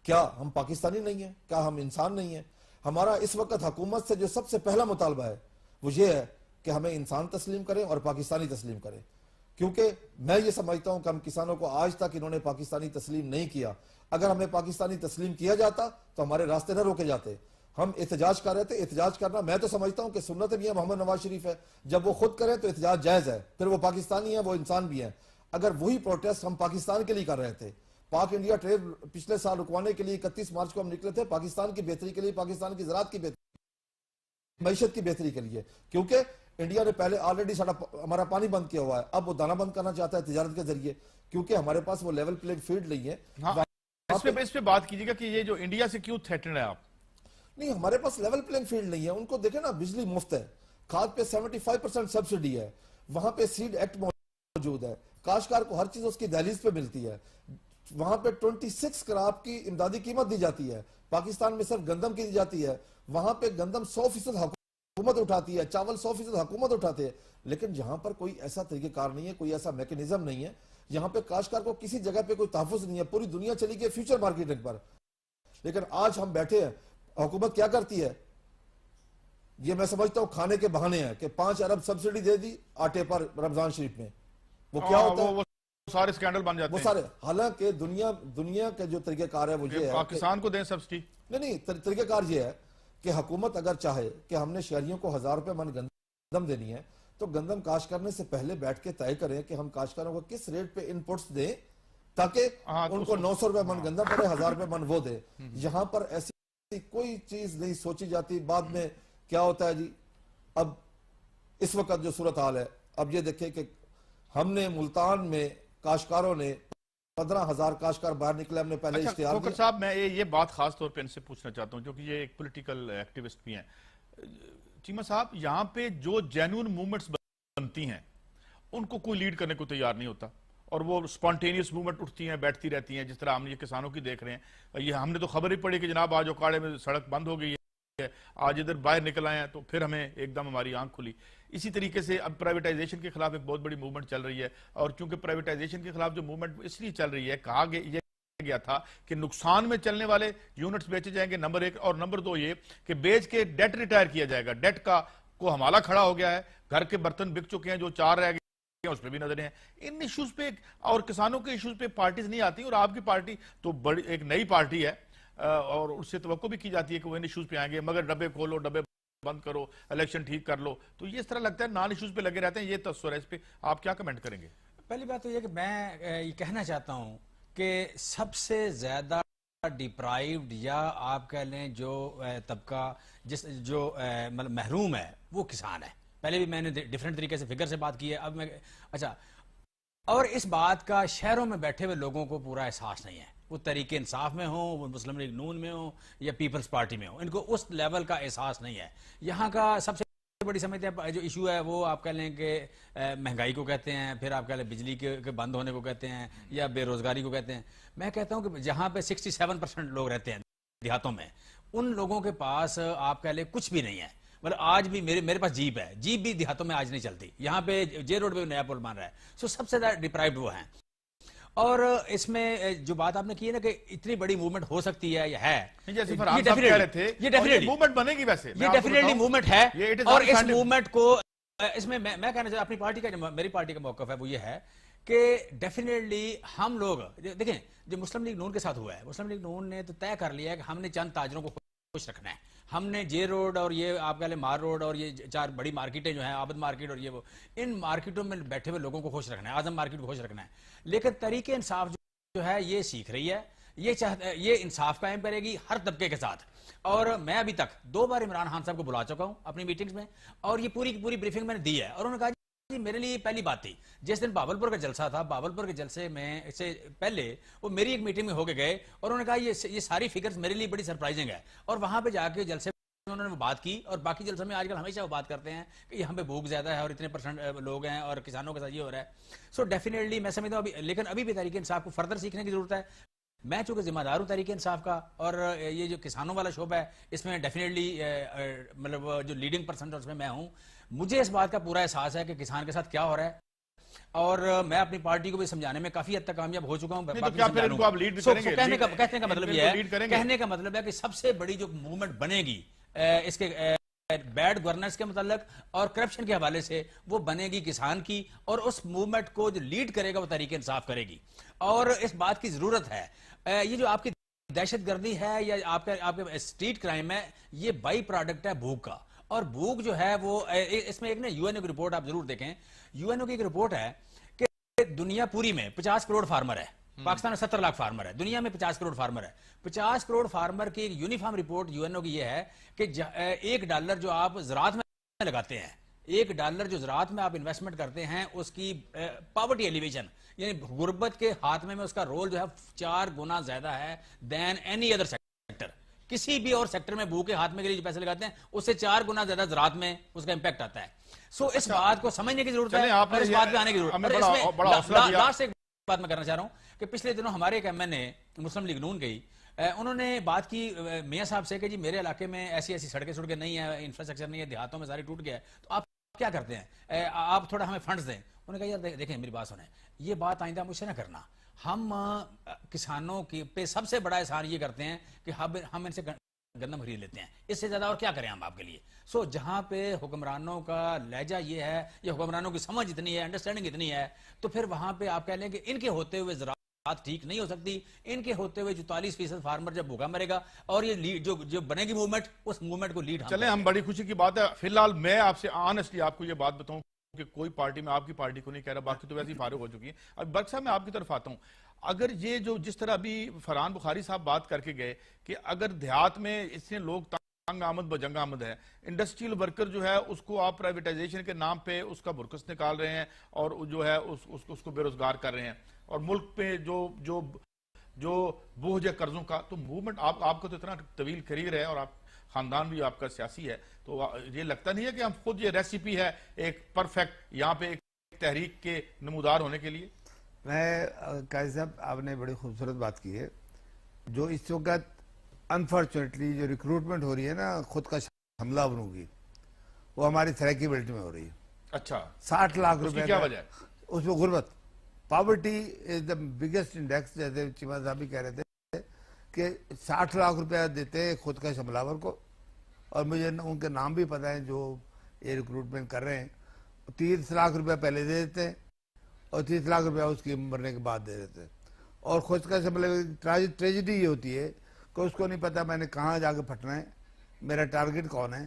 کیا ہم پاکستانی نہیں ہیں؟ کیا ہم انسان نہیں ہیں؟ ہمارا اس وقت حکومت سے جو سب سے پہلا مطالبہ ہے وہ یہ ہے کہ ہمیں انسان تسلیم کریں اور پاکستانی تسلیم کریں، کیونکہ میں یہ سمجھتا ہوں کہ ہم کسانوں کو آج تک انہوں نے پاکستانی تسلیم نہیں کیا۔ اگر ہمیں پاکستانی تسلیم کیا جاتا تو ہمارے راستے نہ روکے جاتے۔ ہم احتجاج کر رہے تھے، احتجاج کرنا میں تو سمجھتا ہوں کہ سنت میاں محمد نواز شریف ہے، جب وہ خود کریں تو احتجاج جائز ہے، پھر وہ پاکستانی ہیں، وہ انسان بھی ہیں۔ اگر وہی پروٹیسٹ ہم پاکستان کے لیے کر رہے تھے، پاک انڈیا ٹریڈ پچھلے سال رکوانے کے لیے 31 مارچ کو ہم نکلے تھے، پاکستان کی بہتری کے لیے، پاکستان کی زراعت کی بہتری، معیشت کی بہتری کے لیے، کیونکہ انڈیا نے پہلے آلریڈی ہمارا پانی بند کیا ہوا ہے، اب وہ دانا بند کرنا چاہتا ہے تجارت کے ذریعے، کیونکہ ہمارے پاس وہ لیول پلینگ فیلڈ نہیں ہے۔ اس پہ بات کیجیے گا کہ یہ جو انڈیا سے کیوں تھریٹنڈ ہے آپ؟ نہیں، ہمارے پاس لیول پلینگ فیلڈ نہیں ہے۔ ان کو دیکھیں نا، بجلی مفت ہے، کھاد پہ 75% سبسڈی ہے، وہاں پہ سیڈ ایکٹ موجود ہے، کاشتکار کو ہر چیز اس کی دہلیز پہ ملتی ہے، وہاں پہ 26 کراپ کی امدادی قیمت دی جاتی ہے، پاکستان میں صرف گندم کی دی جاتی ہے، وہاں پہ گندم 100% حکومت اٹھاتی ہے، چاول 100% حکومت اٹھاتے ہیں، لیکن جہاں پر کوئی ایسا طریقہ کار نہیں ہے، کوئی ایسا میکنزم نہیں ہے، یہاں پہ کاشتکار کو کسی جگہ پہ کوئی تحفظ نہیں ہے۔ پوری دنیا چلی گئی فیوچر مارکیٹنگ پر، لیکن آج ہم بیٹھے ہیں، حکومت کیا کرتی ہے؟ یہ میں سمجھتا ہوں کھانے کے بہانے ہیں کہ 5 ارب سبسڈی دے دی آٹے پر رمضان شریف میں، وہ کیا ہوتا ہے؟ وہ سارے سکینڈل بن جاتے وہ ہیں۔ سارے، حالانکہ دنیا کا جو طریقہ کار ہے وہ یہ ہے، پاکستان کو دیں سبسڈی؟ نہیں، طریقہ کار یہ ہے کہ حکومت اگر چاہے کہ ہم نے شہریوں کو 1000 روپے من گندم دینی ہے تو گندم کاشت کرنے سے پہلے بیٹھ کے طے کریں کہ ہم کاشتکاروں کو کس ریٹ پہ ان پٹس دیں تاکہ ان کو 900 روپے من گندم پڑے، 1000 روپے من وہ دے۔ یہاں پر ایسی کوئی چیز نہیں سوچی جاتی۔ بعد میں کیا ہوتا ہے جی، اب اس وقت جو صورتحال ہے، اب یہ دیکھیں کہ ہم نے ملتان میں کاشتکاروں نے 15,000 کاشتکار باہر نکلے، ہم نے پہلے اشتہار کوکر دیا۔ صاحب، میں یہ بات خاص طور پہ ان سے پوچھنا چاہتا ہوں کیونکہ یہ ایک پولیٹیکل ایکٹیوسٹ بھی ہیں۔ چیمہ صاحب، یہاں پہ جو جینوئن موومنٹس بنتی ہیں ان کو کوئی لیڈ کرنے کو تیار نہیں ہوتا، اور وہ سپونٹینیس موومنٹ اٹھتی ہیں، بیٹھتی رہتی ہیں، جس طرح ہم یہ کسانوں کی دیکھ رہے ہیں۔ یہ ہم نے تو خبر ہی پڑی کہ جناب آج اوکاڑے میں سڑک بند ہو گئی ہے، آج ادھر باہر نکل آئے ہیں تو پھر ہمیں ایک دم ہماری آنکھ کھلی۔ اسی طریقے سے اب پرائیویٹائزیشن کے خلاف ایک بہت بڑی موومنٹ چل رہی ہے، اور چونکہ پرائیویٹائزیشن کے خلاف جو موومنٹ اس لیے چل رہی ہے، کہا گیا تھا کہ نقصان میں چلنے والے یونٹس بیچے جائیں گے، نمبر 1، اور نمبر 2 یہ کہ بیچ کے ڈیٹ ریٹائر کیا جائے گا۔ ڈیٹ کا کو حوالہ کھڑا ہو گیا ہے، گھر کے برتن بک چکے ہیں، جو 4 رہ گئے اس پہ بھی نظریں ہیں۔ ان ایشوز پہ اور کسانوں کے ایشوز پہ پارٹیز نہیں آتی، اور آپ کی پارٹی تو بڑی ایک نئی پارٹی ہے، اور اس سے توقع بھی کی جاتی ہے کہ وہ ان ایشوز پہ آئیں گے، مگر ڈبے کھولو، ڈبے بند کرو، الیکشن ٹھیک کر لو، تو یہ اس طرح لگتا ہے نان ایشوز پہ لگے رہتے ہیں۔ یہ تصور ہے، اس پہ آپ کیا کمنٹ کریں گے؟ پہلی بات تو یہ کہ میں یہ کہنا چاہتا ہوں کہ سب سے زیادہ ڈیپرائیوڈ یا آپ کہہ لیں جو طبقہ جو مطلب محروم ہے وہ کسان ہے۔ پہلے بھی میں نے ڈیفرنٹ طریقے سے فگر سے بات کی ہے، اب میں اچھا، اور اس بات کا شہروں میں بیٹھے ہوئے لوگوں کو پورا احساس نہیں ہے، وہ تحریک انصاف میں ہوں، وہ مسلم لیگ نون میں ہوں یا پیپلز پارٹی میں ہوں، ان کو اس لیول کا احساس نہیں ہے۔ یہاں کا سب سے بڑی سمجھتے ہیں جو ایشو ہے وہ آپ کہہ لیں کہ مہنگائی کو کہتے ہیں، پھر آپ کہہ لیں بجلی کے بند ہونے کو کہتے ہیں، یا بے روزگاری کو کہتے ہیں۔ میں کہتا ہوں کہ جہاں پہ 67% لوگ رہتے ہیں دیہاتوں میں، ان لوگوں کے پاس آپ کہہ لیں کچھ بھی نہیں ہے۔ مطلب آج بھی میرے پاس جیپ ہے، جیپ بھی دیہاتوں میں آج نہیں چلتی، یہاں پہ جے روڈ پہ نیا پل بن رہا ہے۔ سو سب سے زیادہ ڈپرائیوڈ وہ ہیں۔ اور اس میں جو بات آپ نے کی ہے نا کہ اتنی بڑی موومنٹ ہو سکتی ہے یا ہے، جیسے فرحان صاحب کہہ رہے تھے، یہ ڈیفینیٹلی موومنٹ بنے گی، ویسے یہ ڈیفینیٹلی موومنٹ ہے، اور اس موومنٹ کو اس میں میں کہنا چاہتا ہوں اپنی پارٹی کا، میری پارٹی کا موقف ہے وہ یہ ہے کہ ڈیفینیٹلی ہم لوگ دیکھیں جو مسلم لیگ نون کے ساتھ ہوا ہے، مسلم لیگ نون نے تو طے کر لیا ہے کہ ہم نے چند تاجروں کو خوش رکھنا ہے۔ ہم نے جے روڈ اور یہ آپ کہہ لیں مار روڈ اور یہ 4 بڑی مارکیٹیں جو ہیں، عابد مارکیٹ اور یہ وہ، ان مارکیٹوں میں بیٹھے ہوئے لوگوں کو خوش رکھنا ہے، اعظم مارکیٹ کو خوش رکھنا ہے۔ لیکن تحریک انصاف جو ہے یہ سیکھ رہی ہے, یہ انصاف قائم کرے گی ہر طبقے کے ساتھ. اور میں ابھی تک 2 بار عمران خان صاحب کو بلا چکا ہوں اپنی میٹنگز میں, اور یہ پوری بریفنگ میں نے دی ہے, اور انہوں نے کہا جی میرے لیے پہلی بات تھی. جس دن بہاولپور کا جلسہ تھا, بہاولپور کے جلسے میں اس سے پہلے وہ میری ایک میٹنگ میں ہو کے گئے, اور انہوں نے کہا یہ ساری فگرز میرے لیے بڑی سرپرائزنگ ہے. اور وہاں پہ جا کے جلسے انہوں نے وہ بات کی, اور باقی جلسوں میں آج کل ہمیشہ وہ بات کرتے ہیں کہ یہاں پہ بھوک زیادہ ہے اور اتنے % لوگ ہیں اور کسانوں کے ساتھ یہ ہو رہا ہے. سو ڈیفینیٹلی میں سمجھتا ہوں لیکن ابھی بھی تحریک انصاف کو فردر سیکھنے کی ضرورت ہے. میں چونکہ ذمہ دار ہوں تحریک انصاف کا, اور یہ جو کسانوں والا شعبہ ہے اس میں ڈیفینیٹلی مطلب جو لیڈنگ پرسن اس میں ہوں. مجھے اس بات کا پورا احساس ہے کہ کسان کے ساتھ کیا ہو رہا ہے, اور میں اپنی پارٹی کو بھی سمجھانے میں کافی حد تک کامیاب ہو چکا ہوں. کہنے کا مطلب یہ ہے, کہنے کا مطلب ہے کہ سب سے بڑی جو موومنٹ بنے گی اس کے بیڈ گورننس کے متعلق اور کرپشن کے حوالے سے, وہ بنے گی کسان کی, اور اس موومنٹ کو جو لیڈ کرے گا وہ تحریک انصاف کرے گی. اور اس بات کی ضرورت ہے, یہ جو آپ کی دہشت گردی ہے یا آپ کے اسٹریٹ کرائم ہے, یہ بائی پروڈکٹ ہے بھوک کا. اور بھوک جو ہے وہ اس میں ایک نا یو این او کی رپورٹ آپ ضرور دیکھیں. یو این او کی ایک رپورٹ ہے کہ دنیا پوری میں 50 کروڑ فارمر ہے, پاکستان میں 70 لاکھ فارمر ہے, دنیا میں 50 کروڑ فارمر ہے. 50 کروڑ فارمر کی ایک یونیفارم رپورٹ یو این او کی یہ ہے کہ $1 جو آپ زراعت میں لگاتے ہیں, $1 جو زراعت میں آپ انویسٹمنٹ کرتے ہیں, اس کی پاورٹی ایلیویشن یعنی غربت کے خاتمے میں اس کا رول جو ہے 4 گنا زیادہ ہے دین اینی ادر سیکٹر. کسی بھی اور سیکٹر میں بھوک کے خاتمے کے لیے جو پیسے لگاتے ہیں اس سے 4 گنا زیادہ زراعت میں اس کا امپیکٹ آتا ہے. سو اس بات کو سمجھنے کی ضرورت ہے, اور اس بات پہ آنے کی ضرورت ہے. لاسٹ ایک بات میں کرنا چاہ رہا ہوں کہ پچھلے دنوں ہمارے ایک ایم این اے مسلم لیگ نون گئی, انہوں نے بات کی میاں صاحب سے کہ جی میرے علاقے میں ایسی سڑکیں نہیں ہیں, انفراسٹرکچر نہیں ہے, دیہاتوں میں ساری ٹوٹ گیا ہے, تو آپ کیا کرتے ہیں, آپ تھوڑا ہمیں فنڈز دیں. انہوں نے کہا یار دیکھیں میری بات سنیں, یہ بات آئندہ مجھ سے نہ کرنا. ہم کسانوں کی پہ سب سے بڑا احسان یہ کرتے ہیں کہ ہم ان سے گندم خرید لیتے ہیں, اس سے زیادہ اور کیا کریں ہم آپ کے لیے. سو جہاں پہ حکمرانوں کا لہجہ یہ ہے یا حکمرانوں کی سمجھ اتنی ہے, انڈرسٹینڈنگ اتنی ہے, تو پھر وہاں پہ آپ کہہ لیں کہ ان کے ہوتے ہوئے زراعت ٹھیک نہیں ہو سکتی, ان کے ہوتے ہوئے 44% فارمر جب بھوکا مرے گا, اور یہ جو بنے گی موومنٹ, اس موومنٹ کو لیڈ چلیں ہم بڑی خوشی کی بات ہے. فی الحال میں آپ سے آنیسٹلی آپ کو یہ بات بتاؤں کہ کوئی پارٹی میں آپ کی پارٹی کو نہیں کہہ رہا, باقی تو ویسے ہی فارغ ہو چکی ہے. اب برق صاحب میں آپ کی طرف آتا ہوں. اگر یہ جو جس طرح ابھی فرحان بخاری صاحب بات کر کے گئے کہ اگر دیہات میں اس سے لوگ تنگ آمد بجنگ آمد ہے, انڈسٹریل ورکر جو ہے اس کو آپ پرائیویٹائزیشن کے نام پہ اس کا برکس نکال رہے ہیں اور جو ہے اس کو بے روزگار کر رہے ہیں, اور ملک پہ جو بوجھ ہے قرضوں کا, تو موومنٹ آپ کو تو اتنا طویل کریئر ہے اور آپ خاندان بھی آپ کا سیاسی ہے, تو یہ لگتا نہیں ہے کہ ہم خود یہ ریسیپی ہے ایک پرفیکٹ یہاں پہ ایک تحریک کے نمودار ہونے کے لیے؟ میں قاضی صاحب آپ نے بڑی خوبصورت بات کی ہے. جو اس وقت انفارچونیٹلی جو ریکروٹمنٹ ہو رہی ہے نا خود کا حملہ آوروں کی, وہ ہماری سرائکی بیلٹ میں ہو رہی ہے. اچھا 60 لاکھ روپے کیا وجہ ہے اس میں غربت, poverty is the biggest index. جیسے چیمہ صاحب بھی کہہ رہے تھے کہ 60 لاکھ روپیہ دیتے ہیں خود کا حملہ آور کو, اور مجھے ان کے نام بھی پتہ ہیں جو یہ ریکروٹمنٹ کر رہے ہیں. 30 لاکھ روپیہ پہلے دے دیتے ہیں اور 30 لاکھ روپیہ اس کی مرنے کے بعد دے دیتے ہیں. اور خود کا ٹریجڈی یہ ہوتی ہے کہ اس کو نہیں پتا میں نے کہاں جا کے پھٹنا ہے, میرا ٹارگٹ کون ہے,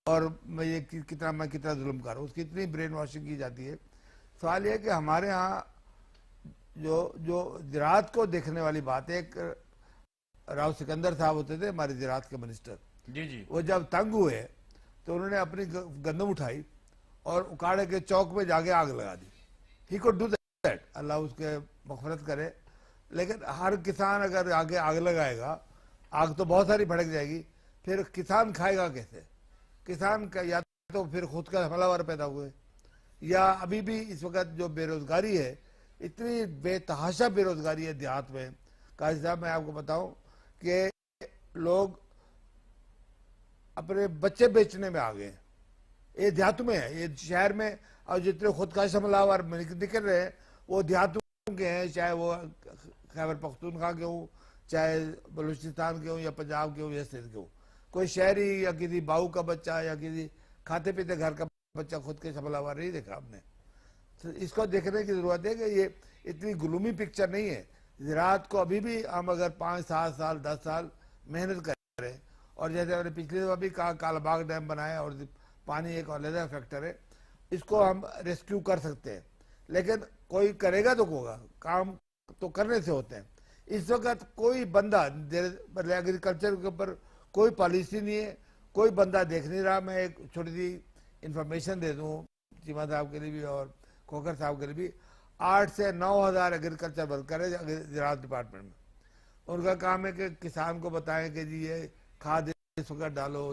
اور میں کتنا ظلم کر رہا ہوں. اس کی اتنی برین واشنگ کی جاتی ہے. سوال یہ ہے کہ ہمارے ہاں جو زراعت کو دیکھنے والی بات ہے, ایک راؤ سکندر صاحب ہوتے تھے ہمارے زراعت کے منسٹر, جی وہ جب تنگ ہوئے تو انہوں نے اپنی گندم اٹھائی اور اکاڑے کے چوک پہ جا کے آگ لگا دی. ہی کوڈ ڈو دیٹ, اللہ اس کے مغفرت کرے. لیکن ہر کسان اگر آگے آگ لگائے گا, آگ تو بہت ساری بھڑک جائے گی, پھر کسان کھائے گا کیسے؟ کسان کا یا تو پھر خود کا حملہ آور پیدا ہوئے, یا ابھی بھی اس وقت جو بے روزگاری ہے, اتنی بے تحاشا بے روزگاری ہے دیہات میں. قاضی صاحب میں آپ کو بتاؤں کہ لوگ اپنے بچے بیچنے میں آ گئے ہیں. یہ دیہاتوں میں ہے, یہ شہر میں اور جتنے خودکش حملہ آور نکل رہے ہیں وہ دیہاتوں کے ہیں, چاہے وہ خیبر پختونخوا کے ہوں, چاہے بلوچستان کے ہوں, یا پنجاب کے ہوں, یا سندھ کے ہوں. کوئی شہری یا کسی باؤ کا بچہ یا کسی کھاتے پیتے گھر کا بچہ خود کے حملہ آور نہیں دیکھا ہم نے. تو اس کو دیکھنے کی ضرورت ہے کہ یہ اتنی گلومی پکچر نہیں ہے. زراعت کو ابھی بھی ہم اگر 5-7 سال 10 سال محنت کریں, اور جیسے ہم نے پچھلے دفعہ بھی کہا کالا باغ ڈیم بنایا اور پانی ایک علیحدہ فیکٹر ہے, اس کو ہم ریسکیو کر سکتے ہیں. لیکن کوئی کرے گا تو ہوگا کام. تو کرنے سے ہوتے ہیں. اس وقت کوئی بندہ ایگریکلچر کے اوپر کوئی پالیسی نہیں ہے, کوئی بندہ دیکھ نہیں رہا. میں ایک چھوٹی سی انفارمیشن دے دوں چیمہ صاحب کے لیے بھی اور کھوکھر صاحب کے لیے بھی. 8 سے 9 ہزار ایگریکلچر ورکر ہے زراعت ڈپارٹمنٹ میں. ان کا کام ہے کہ کسان کو بتائیں کہ جی یہ کھاد اس وقت ڈالو,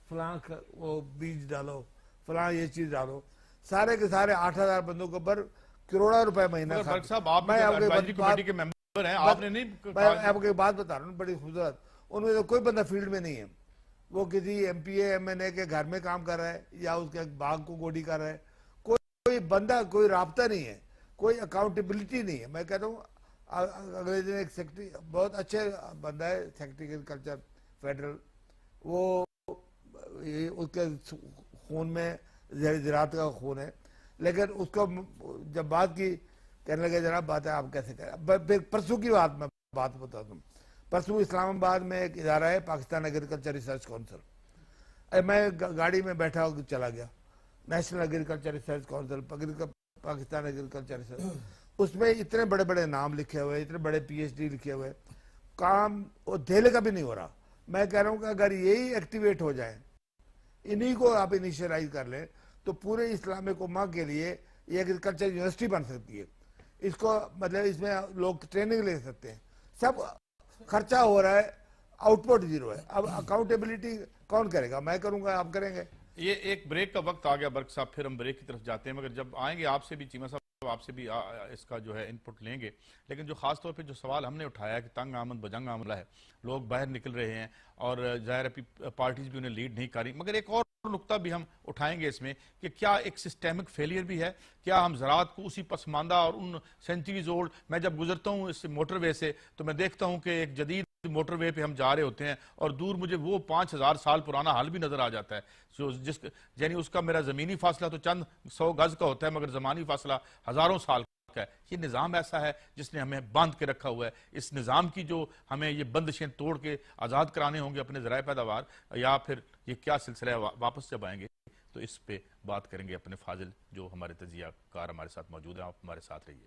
فلاں وہ بیج ڈالو, فلاں یہ چیز ڈالو. سارے کے سارے 8,000 بندوں کے اوپر کروڑوں روپے مہینہ. فرق صاحب آپ ایڈوائزری کمیٹی کے ممبر ہیں, آپ نے نہیں, میں آپ کو ایک بات بتا رہا ہوں بڑی خوبصورت. ان میں سے کوئی بندہ فیلڈ میں نہیں ہے. وہ کسی M P A M N A کے گھر میں کام کر رہا ہے یا اس کے باغ کو گوڈی کر رہا ہے. کوئی بندہ, کوئی رابطہ نہیں ہے, کوئی اکاؤنٹیبلٹی نہیں ہے. میں کہتا ہوں اگلے دن ایک سیکرٹری بہت اچھے بندہ ہے, سیکرٹری ایگریکلچر فیڈرل, وہ اس کے خون میں زراعت کا خون ہے, لیکن اس کو جب بات کی کہنے لگے جناب بات ہے آپ کیسے کریں. پرسوں کی میں بات بتا دوں. پرسوں اسلام آباد میں ایک ادارہ ہے پاکستان ایگریکلچر ریسرچ کونسل. میں گاڑی میں بیٹھا ہو چلا گیا, national agriculture research council, Pakistan agriculture research. اس میں اتنے بڑے بڑے نام لکھے ہوئے, اتنے بڑے پی ایچ ڈی لکھے ہوئے, کام وہ دھیلے کا بھی نہیں ہو رہا. میں کہہ رہا ہوں کہ اگر یہی ایکٹیویٹ ہو جائیں, انہی کو آپ انیشلائز کر لیں, تو پورے اسلامک امہ کے لیے یہ ایگریکلچر یونیورسٹی بن سکتی ہے. اس کو مطلب اس میں لوگ ٹریننگ لے سکتے ہیں. سب خرچہ ہو رہا ہے, آؤٹ پٹ زیرو ہے. اب اکاؤنٹیبلٹی کون کرے گا؟ میں کروں گا, آپ کریں گے. یہ ایک بریک کا وقت آ گیا برق صاحب, پھر ہم بریک کی طرف جاتے ہیں. مگر جب آئیں گے آپ سے بھی چیمہ صاحب, آپ سے بھی اس کا جو ہے ان پٹ لیں گے. لیکن جو خاص طور پہ جو سوال ہم نے اٹھایا ہے کہ تنگ آمد بجنگ عاملہ ہے, لوگ باہر نکل رہے ہیں اور ظاہر ہے پارٹیز بھی انہیں لیڈ نہیں کر رہی. مگر ایک اور نقطہ بھی ہم اٹھائیں گے اس میں کہ کیا ایک سسٹیمک فیلئر بھی ہے, کیا ہم زراعت کو اسی پسماندہ اور ان سینچریز اولڈ, میں جب گزرتا ہوں اس موٹر وے سے تو میں دیکھتا ہوں کہ ایک جدید موٹر وے پہ ہم جا رہے ہوتے ہیں اور دور مجھے وہ 5,000 سال پرانا حال بھی نظر آ جاتا ہے, یعنی اس کا میرا زمینی فاصلہ تو چند 100 گز کا ہوتا ہے مگر زمانی فاصلہ ہزاروں سال کا ہے. یہ نظام ایسا ہے جس نے ہمیں باندھ کے رکھا ہوا ہے. اس نظام کی جو ہمیں یہ بندشیں توڑ کے آزاد کرانے ہوں گے اپنے ذرائع پیداوار, یا پھر یہ کیا سلسلہ ہے, واپس جب آئیں گے تو اس پہ بات کریں گے اپنے فاضل جو ہمارے تجزیہ کار ہمارے ساتھ موجود ہیں. آپ ہمارے ساتھ رہیے.